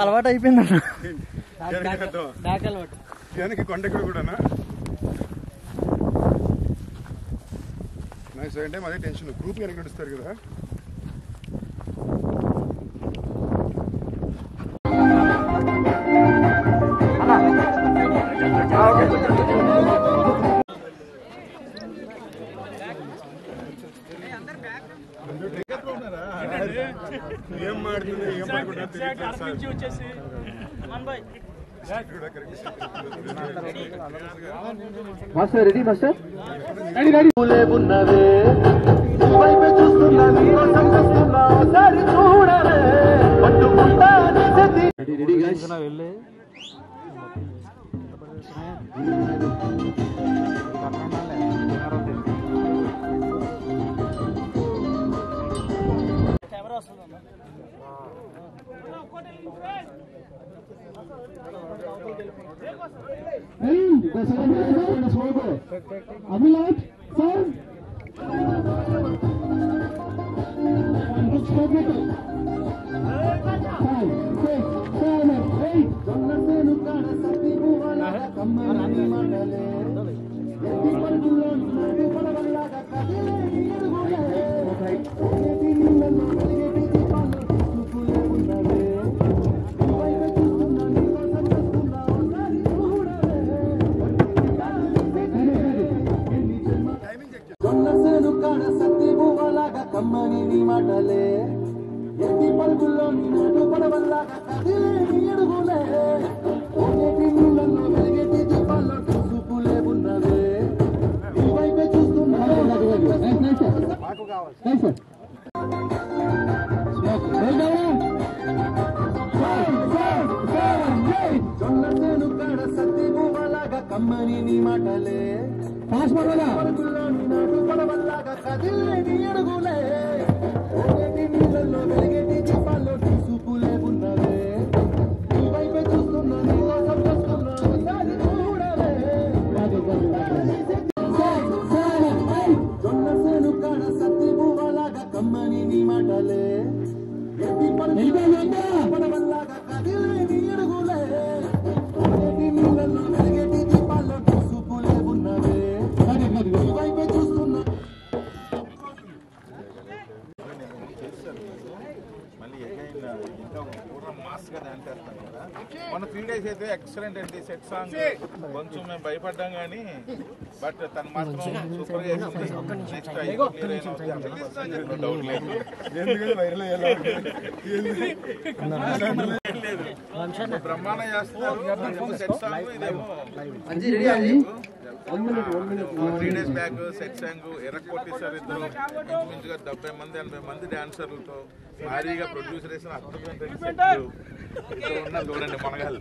అలవాటు అయిపోయింది వెనక్కి కొండెక్కడ కూడానా నాకు సెకండ్ టైం అదే టెన్షన్ గ్రూప్ వెనక్కి నడుస్తారు కదా. ఏం మాడుతుంది ఏం మాస్టర్ రెడీ మాస్టర్ వెళ్ళి కెమెరా వస్తుంది అభిలాష్ సార్ కమ్మని నీ మాటలే ఎట్టి పరుగుల్లో నిన్ను పడవల్లాగా కదిలే నీ అడుగులే ఓనేటి నీళ్ళల్లో వెలిగేటి దీపాల్లో చూపులే ఉన్నవే నీ వైపే చూస్తున్నా జొన్న సేను కాడ సత్తి పువ్వలాగా కమ్మని నీ మాటలే పరుగుల్లో నిన్ను పడవల్లాగా కదిలే నీ అడుగులే ఓనేటి నీళ్ళల్లో వెలిగేటి దీపాల్లో చూపులే ఉన్నవే నీ వైపే చూస్తున్నా నీ కోసం చూస్తున్నా ఒకసారి చూడలే జొన్న సేను కాడ సత్తి పువ్వలాగా కమ్మని నీ మాటలే ఎట్టి పరుగుల్లో పడవల్లాగా కదిలే నీ అడుగులే ఓనేటి నీళ్ళల్లో వెలిగేటి దీపాల్లో చూపులే ఉన్నవే నీ వైపే చూస్తున్నా. మన 3 days అయితే ఎక్సలెంట్ అండి. సెట్ సాంగ్ కొంచెం మేము భయపడ్డాం కానీ బట్ తను మాత్రం సూపర్ గా డౌట్ లేదు. బ్రహ్మాండ చేస్తున్నారు సెట్ సాంగ్. ఇదేమో 3 days బ్యాక్ సెట్ సాంగ్ ఎర్రకొట్టేసారు ఇద్దరు. ఇంచుమించుగా 70 మంది 80 మంది డాన్సర్లతో భారీగా ప్రొడ్యూసర్ వేసిన అద్భుతమైన సెట్లు ఉన్నారు చూడండి. మనగాళ్ళు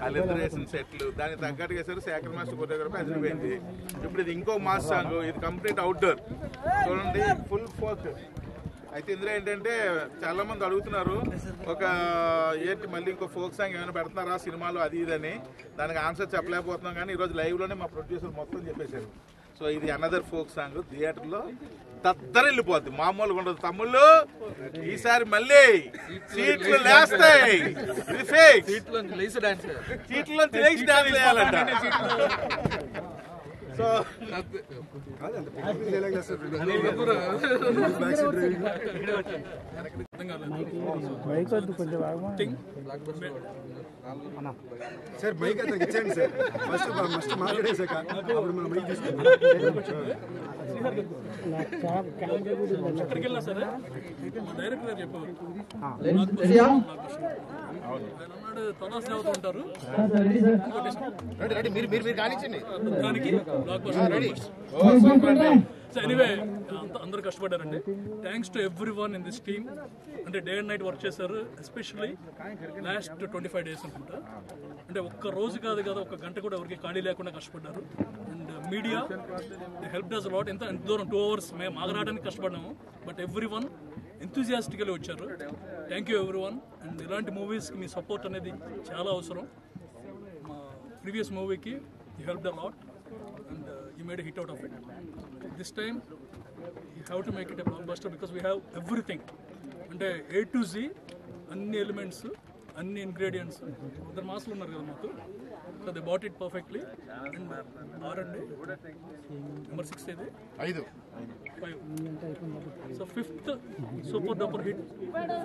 వాళ్ళిద్దరు వేసిన సెట్లు దానికి తగ్గట్టుగా వేసారు. శేఖర్ మాస్టర్ కొరియోగ్రఫీ అదిరిపోయింది. ఇప్పుడు ఇది ఇంకో మాస్ సాంగ్. ఇది కంప్లీట్ అవుట్డోర్ చూడండి, ఫుల్ ఫోక్. అయితే ఇందులో ఏంటంటే చాలా మంది అడుగుతున్నారు ఒక ఏంటి మళ్ళీ ఇంకో ఫోక్ సాంగ్ ఏమైనా పెడుతున్నారా సినిమాలో అది ఇదని. దానికి ఆన్సర్ చెప్పలేకపోతున్నాం కానీ ఈరోజు లైవ్లోనే మా ప్రొడ్యూసర్ మొత్తం చెప్పేశారు. సో ఇది అనదర్ ఫోక్ సాంగ్. థియేటర్లో దద్దరిల్లిపోద్ది, మామూలుగా ఉండదు. తమ్ముళ్ళు ఈసారి మళ్ళీ సీట్లు లేస్తాయి. ఇది ఫేక్. సీట్లో తెలిసి డాన్స్ వేయాలంట. సో సార్ బైక్ అయితే ఇచ్చేయండి సార్. ఫస్ట్ మాట్లాడేసాక అప్పుడు మనం బైక్ తీసుకుంటాం. డైరెక్టర్ గారు చెప్పారు ఉంటారు. సో ఎనీవే అందరూ కష్టపడ్డారండి. Thanks to everyone in this team. అంటే డే అండ్ నైట్ వర్క్ చేశారు. ఎస్పెషల్లీ లాస్ట్ 25 days అనుకుంటా. అంటే ఒక్క రోజు కాదు కదా, ఒక గంట కూడా ఎవరికి ఖాళీ లేకుండా కష్టపడ్డారు. And media help does lot. ఎంత దూరం 2 hours మేము ఆగరాడానికి కష్టపడ్డాము. బట్ ఎవ్రీ వన్ ఎంతూజియాస్టికల్లీ వచ్చారు. Thank you every one. And ఇలాంటి మూవీస్కి మీ సపోర్ట్ అనేది చాలా అవసరం. మా previous movie ki you helped a lot and you made a hit out of it. This time you have to make it a blockbuster because we have everything అంటే A to Z అన్ని elements అన్ని ingredients ఇద్దరు మాస్లు ఉన్నారు కదా మాకు so they bought it perfectly and ఆరండి number 6 ఇది 5 so 5th super duper hit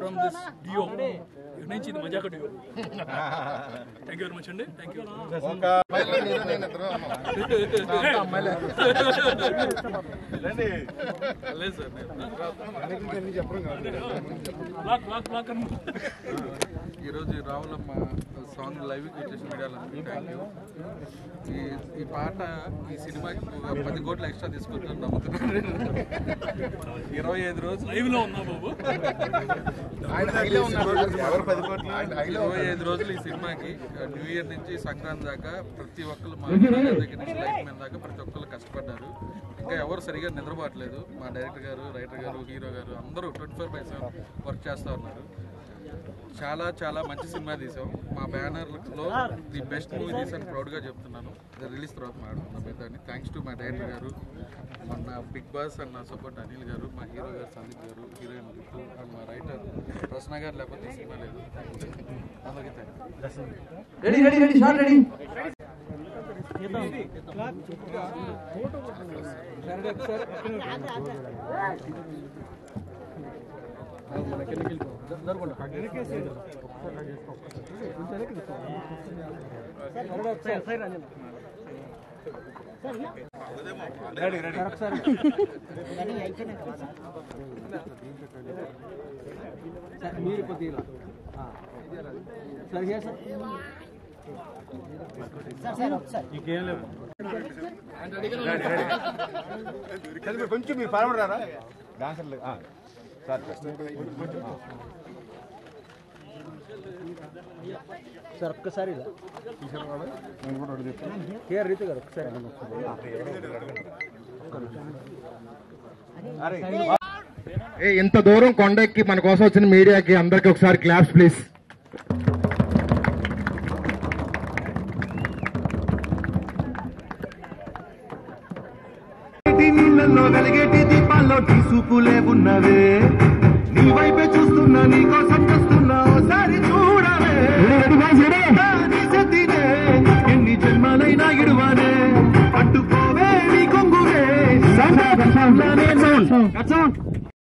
from this duo నుంచి ఇది మజాక duo thank you very much అండి థ్యాంక్ యూ లేదు సార్ ఈరోజు రావులమ్మ సాంగ్ లైవ్కి వచ్చేసి మీడియాలందరికీ థ్యాంక్ యూ. ఈ పాట ఈ సినిమాకి 10 కోట్లు ఎక్స్ట్రా తీసుకొచ్చాను నమ్ముతున్నాను. 25 రోజులు లైవ్లో ఉన్నా బాబు 25 రోజులు ఈ సినిమాకి న్యూ ఇయర్ నుంచి సంక్రాంతి దాకా ప్రతి ఒక్కరు మా దగ్గర నుంచి లైఫ్ మీద దాకా ప్రతి ఒక్కరు కష్టపడ్డారు. ఇంకా ఎవరు సరిగా నిద్రపోవట్లేదు. మా డైరెక్టర్ గారు, రైటర్ గారు, హీరో గారు అందరూ 24/7 వర్క్ చేస్తూ ఉన్నారు. చాలా చాలా మంచి సినిమా తీసాం. మా బ్యానర్లో ది బెస్ట్ మూవీ తీసాను ప్రౌడ్గా చెప్తున్నాను. రిలీజ్ తర్వాత మాట్లాడుతున్నా పెద్దని. థ్యాంక్స్ టు మా డైరెక్టర్ గారు, మన బిగ్ బాస్ అండ్ నా సపోర్ట్ అనిల్ గారు, మా హీరో గారు సందీప్ గారు, హీరోయిన్ గిఫ్ట్ అండ్ మా రైటర్ రచన గారు లేకపోతే సినిమా లేదు. అందరికీ మీరు కొద్దిగా సరే సార్ ఇంకేం లేవు కొంచెం మీరు ఫార్వర్డ్ రారా డాన్సర్లు సార్ సార్ ఒక్కసారి కేఆర్ రీతి గారు ఒక్కసారి ఇంత దూరం కొండెక్కి మన కోసం వచ్చిన మీడియాకి అందరికి ఒకసారి క్లాప్స్ ప్లీజ్. నీళ్ళల్లో వెలిగేటి దీపాల్లో తీసుకులే ఉన్నవే, నీ వైపే చూస్తున్నా, నీ కోసం చూస్తున్నా, ఓసారి చూడవే. ఎన్ని జన్మలైనా ఇడువానే, పట్టుకోవే నీ కొంగువే.